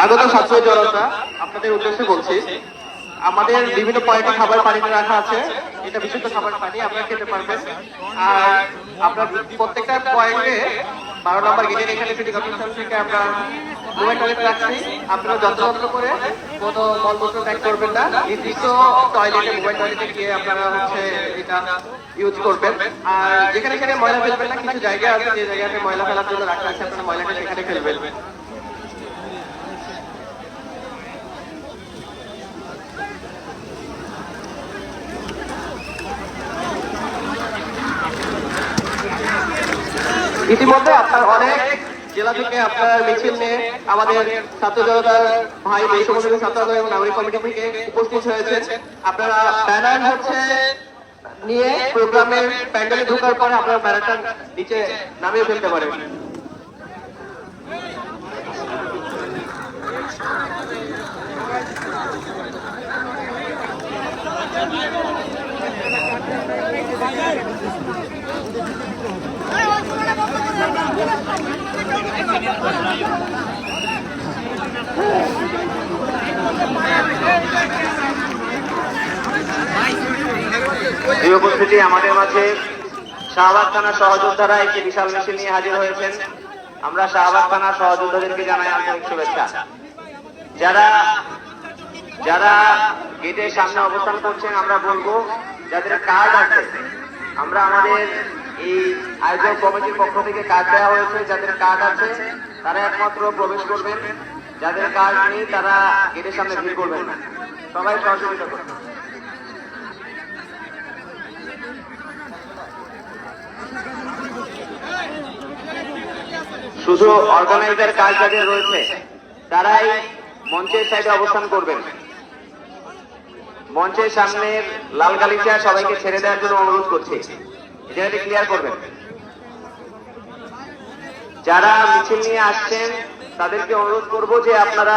আগত ছাত্র জনতা আপনাদের উদ্দেশ্যে বলছি, আমাদের বিভিন্ন পয়েন্টে খাবার পানিতে রাখা আছে। এটা বিশুদ্ধ খাবার পানি, আপনারা খেতে পারবেন। আর আপনার প্রত্যেকটা পয়েন্টে 12 নম্বর গেটের এখানে সিটি কর্পোরেশন থেকে আমরা মোবাইল টয়লেট রাখছি। আপনারা যত্ন করে কোনো মলমূত্র ত্যাগ করবেন না। নির্দিষ্ট টয়লেটে, মোবাইল টয়লেটে গিয়ে আপনারা এটা ইউজ করবেন। আর যেখানে সেখানে ময়লা ফেলবেন না। কিছু জায়গা আছে যে জায়গাতে ময়লা ফেলার জন্য রাখা আছে, আপনারা ময়লাটা সেখানে ফেলবেন। ইতিমধ্যে আপনার অনেক জেলা থেকে আপনার মিছিল নিয়ে আমাদের ছাত্র জনতার ভাই এই সমস্ত ছাত্র এবং নাগরিক কমিটি থেকে উপস্থিত হয়েছে। আপনারা ব্যানার নিয়ে প্রোগ্রামের প্যান্ডেলে ঢোকার পরে আপনারা ব্যানারটা নিচে নামিয়ে ফেলতে পারেন। এই উপস্থিতি আমাদের মাঝে শাহবাগ থানা সহযোদ্ধারা একটি বিশাল মিছিল নিয়ে হাজির হয়েছেন। আমরা শাহবাগ থানা সহযোদ্ধাদেরকে জানাই আন্তরিক শুভেচ্ছা। যারা যারা গেটের সামনে অবস্থান করছেন, আমরা বলবো যাদের কার্ড আছে, আমরা আমাদের এই আয়োজক কমিটির পক্ষ থেকে কার্ড দেওয়া হয়েছে। যাদের কার্ড আছে তারা একমাত্র প্রবেশ করবেন, যাদের কার্ড নেই তারা গেটের সামনে ভিড় করবেন না। সবাই সহযোগিতা করবেন। শুধু অর্গানাইজার কাজ যাদের রয়েছে তারাই মঞ্চের সাইডে অবস্থান করবেন। মঞ্চের সামনের লাল গালিচা সবাইকে ছেড়ে দেওয়ার জন্য অনুরোধ করছি, জায়গাটি ক্লিয়ার করবেন। যারা মিছিল নিয়ে আসছেন তাদেরকে অনুরোধ করব যে আপনারা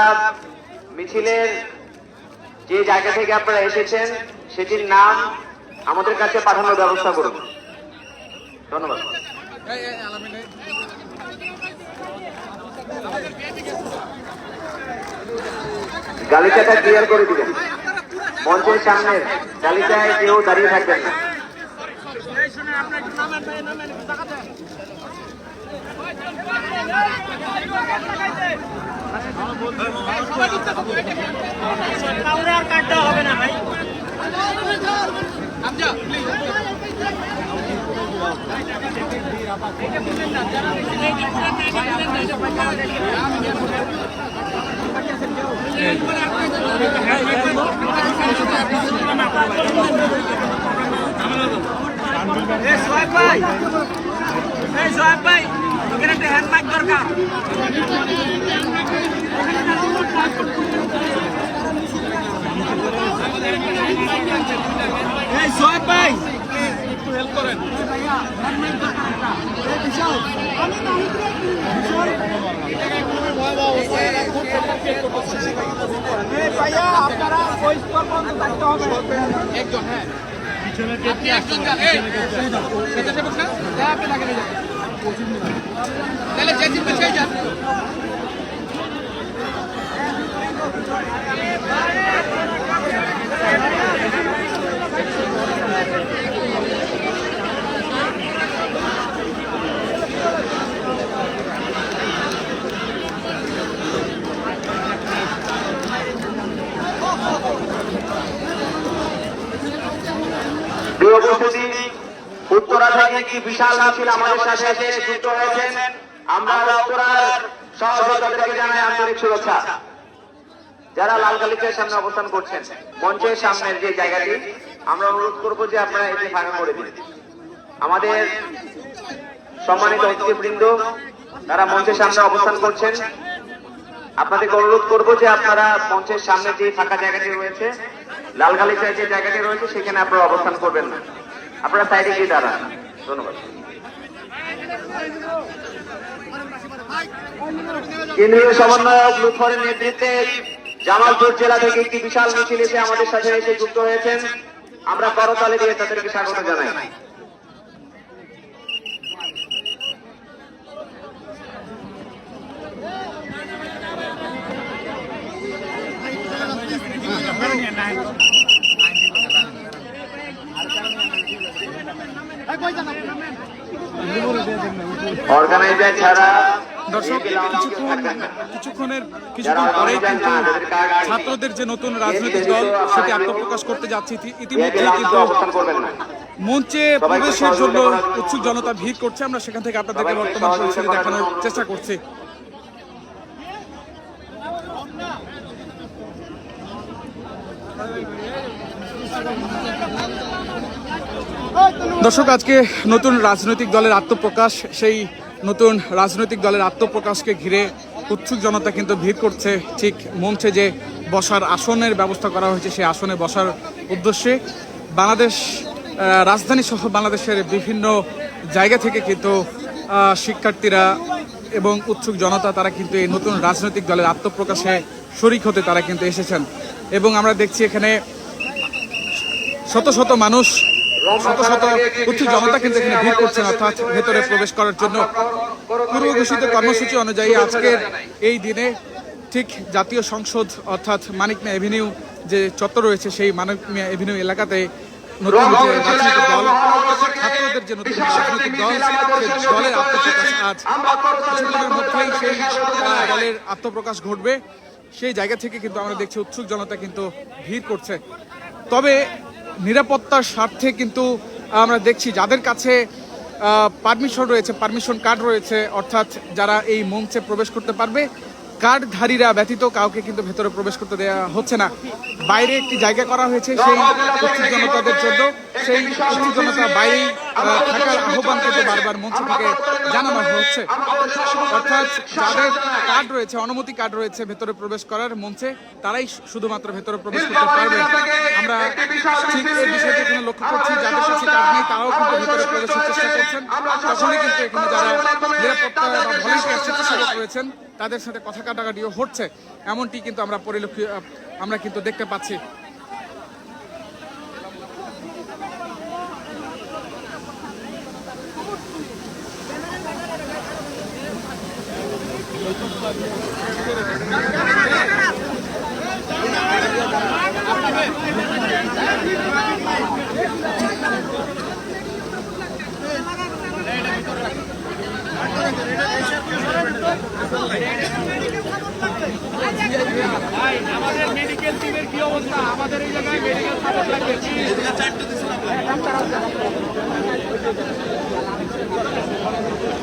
মিছিলের যে জায়গা থেকে আপনারা এসেছেন সেটির নাম আমাদের কাছে পাঠানোর ব্যবস্থা করুন। ধন্যবাদ। গালিচাটা ক্লিয়ার করে দিবেন। মঞ্চের সামনে গালিচায় কেউ দাঁড়িয়ে থাকবেন না। হবে না ভাই। সোহেব ভাই এখানে একটা হ্যান্ড মাইক দরকার। সোহেব ভাই একটু হেল্প করেন। আপনারা একজন, হ্যাঁ তাহলে যেদিন পেছাই যান। উত্তরা থেকে কি বিশাল মিছিল আমাদের সাথে এসে যুক্ত হয়েছেন। আমরা উত্তরার সহযোদ্ধাদেরকে জানাই আন্তরিক শুভেচ্ছা। যারা লাল গালিচার সামনে অবস্থান করছেন, মঞ্চের সামনের যে জায়গাটি, আমরা অনুরোধ করবো যে আপনারা এটি ফাঁকা করে দিন। আমাদের সম্মানিত অতিথিবৃন্দ তারা মঞ্চের সামনে অবস্থান করছেন, আপনাদেরকে অনুরোধ করবো যে আপনারা মঞ্চের সামনে যে ফাঁকা জায়গাটি রয়েছে, লাল গালিচার যে জায়গাটি রয়েছে সেখানে আপনারা অবস্থান করবেন না, আপনারা সাইডে গিয়ে দাঁড়ান। ধন্যবাদ। কেন্দ্রীয় সমন্বয়ক লুৎফরের নেতৃত্বে জামালপুর জেলা থেকে একটি বিশাল মিছিল এসে আমাদের সাথে এসে যুক্ত হয়েছেন। আমরা করতালি দিয়ে তাদেরকে স্বাগত জানাই। অর্গানাইজার ছাড়া দর্শক কিছুক্ষণ পরেই কিন্তু ছাত্রদের যে নতুন রাজনৈতিক দল সেটি আত্মপ্রকাশ করতে যাচ্ছে। ইতিমধ্যে কিন্তু মঞ্চে প্রবেশের জন্য উৎসুক জনতা ভিড় করছে। আমরা সেখান থেকে আপনাদেরকে বর্তমান পরিস্থিতি দেখানোর চেষ্টা করছি। দর্শক, আজকে নতুন রাজনৈতিক দলের আত্মপ্রকাশ, সেই নতুন রাজনৈতিক দলের আত্মপ্রকাশকে ঘিরে উৎসুক জনতা কিন্তু ভিড় করছে ঠিক মঞ্চে যে বসার আসনের ব্যবস্থা করা হয়েছে সেই আসনে বসার উদ্দেশ্যে। বাংলাদেশ রাজধানী সহ বাংলাদেশের বিভিন্ন জায়গা থেকে কিন্তু শিক্ষার্থীরা এবং উৎসুক জনতা তারা কিন্তু এই নতুন রাজনৈতিক দলের আত্মপ্রকাশে শরিক হতে তারা কিন্তু এসেছেন। এবং আমরা দেখছি এখানে শত শত মানুষ, শত শত উৎসুক জনতা কিন্তু এখানে ভিড় করছেন অর্থাৎ ভেতরে প্রবেশ করার জন্য। পূর্ব ঘোষিত কর্মসূচি অনুযায়ী আজকের এই দিনে ঠিক জাতীয় সংসদ অর্থাৎ মানিক মিয়া এভিনিউ যে চত্বর রয়েছে সেই মানিক মিয়া এভিনিউ এলাকাতে নতুন যে রাজনৈতিক দল, ছাত্রদের যে নতুন রাজনৈতিক দল, সেই দলের আত্মপ্রকাশ আজ কিছুক্ষণের মধ্যেই সেই দলের আত্মপ্রকাশ ঘটবে। সেই জায়গা থেকে কিন্তু আমরা দেখছি উৎসুক জনতা কিন্তু ভিড় করছে। তবে নিরাপত্তার স্বার্থে কিন্তু আমরা দেখছি যাদের কাছে পারমিশন রয়েছে, পারমিশন কার্ড রয়েছে, অর্থাৎ যারা এই মঞ্চে প্রবেশ করতে পারবে, কার্ডধারীরা ব্যতীত কাউকে কিন্তু ভেতরে প্রবেশ করতে দেওয়া হচ্ছে না। বাইরে একটি জায়গা করা হয়েছে সেই উৎসুক জনতাদের জন্য। সেই উৎসুক জনতা বাইরেই থাকার আহ্বান কিন্তু বারবার মঞ্চ থেকে জানানো হচ্ছে। অর্থাৎ যাদের কার্ড রয়েছে, অনুমতি কার্ড রয়েছে ভেতরে প্রবেশ করার মঞ্চে, তারাই শুধুমাত্র ভেতরে প্রবেশ করতে পারবে। আমরা ঠিক এই বিষয়টি এখানে লক্ষ্য করছি, যাদের কাছে কার্ড নেই তারাও কিন্তু ভেতরে প্রবেশের চেষ্টা করছেন। তখনই কিন্তু এখানে যারা নিরাপত্তা বা ভলেন্টিয়ার স্বেচ্ছাসেবক রয়েছেন তাদের সাথে কথা কাটাকাটিও হচ্ছে, এমনটি কিন্তু আমরা কিন্তু দেখতে পাচ্ছি। আমাদের মেডিকেল টিমের কি অবস্থা? আমাদের এই জায়গায় মেডিকেল সাপোর্ট লাগবে।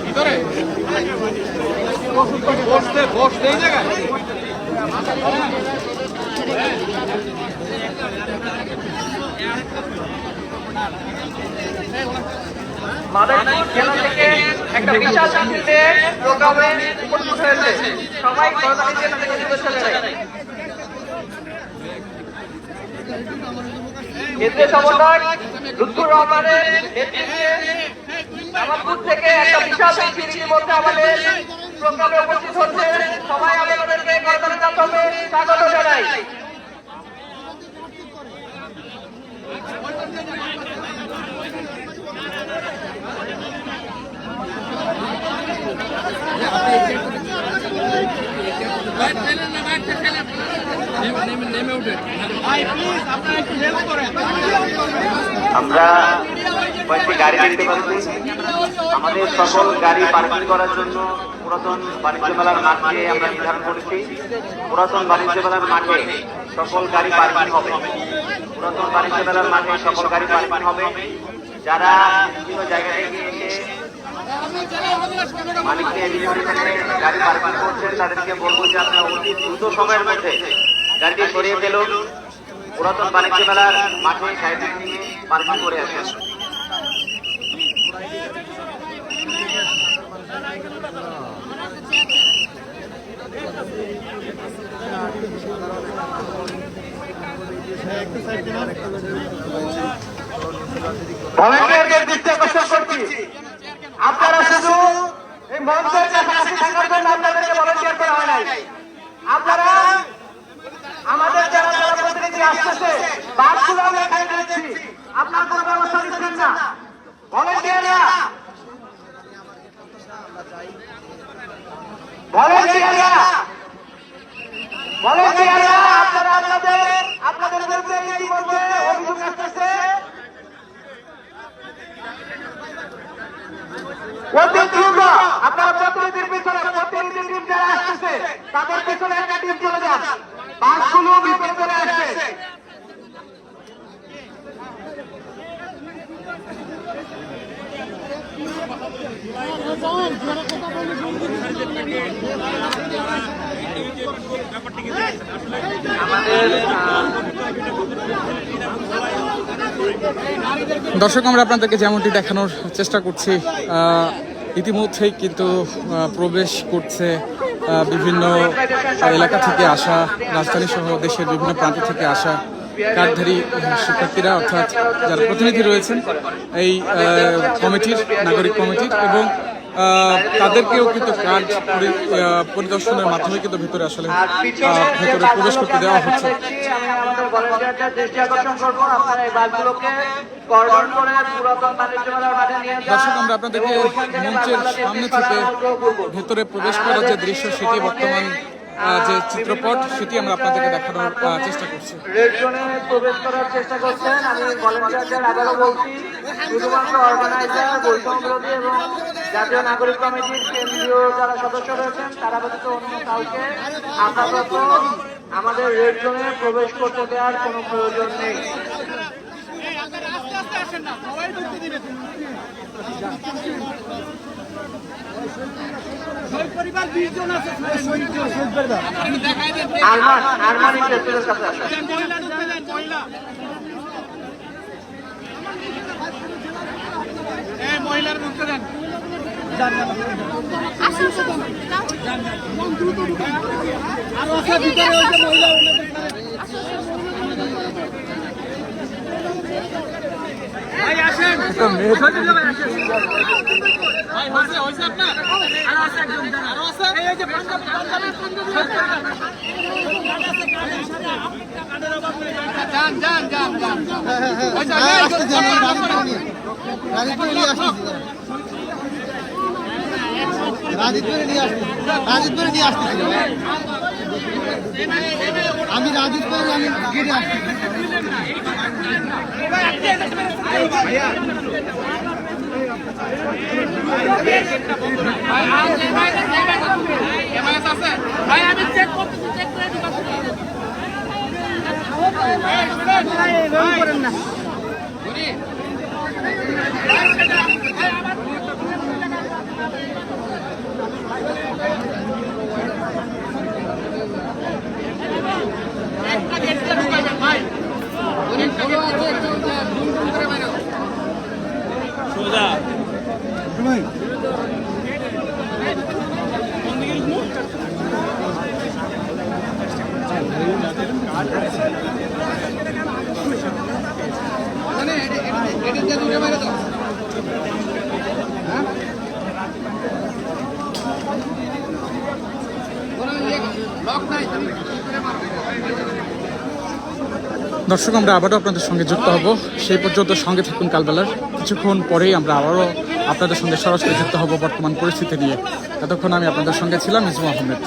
ভিতরে বসতে এই জায়গায় একটা বিশাল শান্তিতে প্রোগ্রামে উপস্থিত হয়েছে। সবাই চলে যায়। কেন্দ্রীয় সমন্বয়ক লুৎফুর রহমানের নেতৃত্বে জামালপুর থেকে একটা বিশাল মিছিলের মধ্যে আমাদের প্রোগ্রামে উপস্থিত হচ্ছে। সবাই আমাদেরকে করতালির মাধ্যমে স্বাগত জানাই। আমরা কয়েকটি গাড়ি দেখতে পাচ্ছি। আমাদের সকল গাড়ি পার্কিং করার জন্য পুরাতন বাণিজ্য মেলার মাঠে আমরা নির্ধারণ করেছি। পুরাতন বাণিজ্য মেলার মাঠে সকল গাড়ি পার্কিং হবে। পুরাতন বাণিজ্য মেলার মাঠে সকল গাড়ি পার্কিং হবে। যারা বিভিন্ন জায়গা থেকে এসে মালিককে গাড়ি পার্কিং করছেন তাদেরকে বলবো যে আপনারা অতি দ্রুত সময়ের মধ্যে গাড়িটি সরিয়ে ফেলুন। পুরাতন বাণিজ্য মেলার মাঠে সাইডে নিয়ে পার্কিং করে আসেন। ভলান্টিয়ারদের দৃষ্টি আকর্ষণ করছি, আপনারা শুধু এই মঞ্চের কাছাকাছি থাকার জন্য আপনাদেরকে ভলান্টিয়ার করা হয় নাই। আপনারা আমাদের যারা যারা প্রতিনিধি আসতেছে বাসগুলো আমরা খাই দিচ্ছি, আপনার কোনো ব্যবস্থা দিচ্ছেন না। ভলান্টিয়াররা আপনারা আপনাদের তাদের পেছনে একটা টিম চলে যান, বাসগুলো ভিতরে চলে আসছে। দর্শক, আমরা আপনাদেরকে যেমনটি দেখানোর চেষ্টা করছি, ইতিমধ্যেই কিন্তু প্রবেশ করছে বিভিন্ন এলাকা থেকে আসা, রাজধানী সহ দেশের বিভিন্ন প্রান্ত থেকে আসা কার্ডধারী শিক্ষার্থীরা, অর্থাৎ যারা প্রতিনিধি রয়েছেন এই কমিটির, নাগরিক কমিটির, এবং তাদেরকেও কিন্তু কার্ড পরিদর্শনের মাধ্যমে কিন্তু ভেতরে আসলে ভেতরে প্রবেশ করতে দেওয়া হচ্ছে। আমি আমাদের ভলান্টিয়ারদের দৃষ্টি আকর্ষণ করবো, আপনারা এই বাসগুলোকে কর্ডন করে পুরাতন বাণিজ্য মেলার মাঠে নিয়ে যান। দর্শক, আমরা আপনাদেরকে মঞ্চের সামনে থেকে ভেতরে প্রবেশ করার যে দৃশ্য, সেটি বর্তমান যে চিত্রপট, সেটি আমরা আপনাদেরকে দেখানোর চেষ্টা করছি। রেড জোনে প্রবেশ করার চেষ্টা করছেন। আমি ভলান্টিয়ারদের আবারও বলছি, শুধুমাত্র অর্গানাইজার, বৈষম্য বিরোধী এবং জাতীয় নাগরিক কমিটির কেন্দ্রীয় যারা সদস্য রয়েছেন তারা ব্যতীত অন্য কাউকে আপাতত আমাদের রেড জোনে প্রবেশ করতে দেওয়ার কোনো প্রয়োজন নেই। পরিবার 20 জন আছে, আরমান ইন্ডাস্ট্রিয়াল কাছে আসেন। মহিলার মুক্ত দেন। আরো আছে ভিতরে, ওই যে মহিলা ভাই আসেন, ভাই হয়েছে আপনার, আরো আছে একদম, আরো আছে এই যে পাঞ্জাবি যান যান যান যান, রাজীবপুরে নিয়ে আসতেছি, আমি রাজীবপুরে আমি গিয়ে আসছি। ভাই আমি চেক করতেছি, চেক করে দিচ্ছি। করেন না দর্শক, আমরা আবারও আপনাদের সঙ্গে যুক্ত হব, সেই পর্যন্ত সঙ্গে থাকুন। কালবেলার কিছুক্ষণ পরেই আমরা আবারও আপনাদের সঙ্গে সরাসরি যুক্ত হব বর্তমান পরিস্থিতি নিয়ে। এতক্ষণ আমি আপনাদের সঙ্গে ছিলাম ইসমু আহমেদ।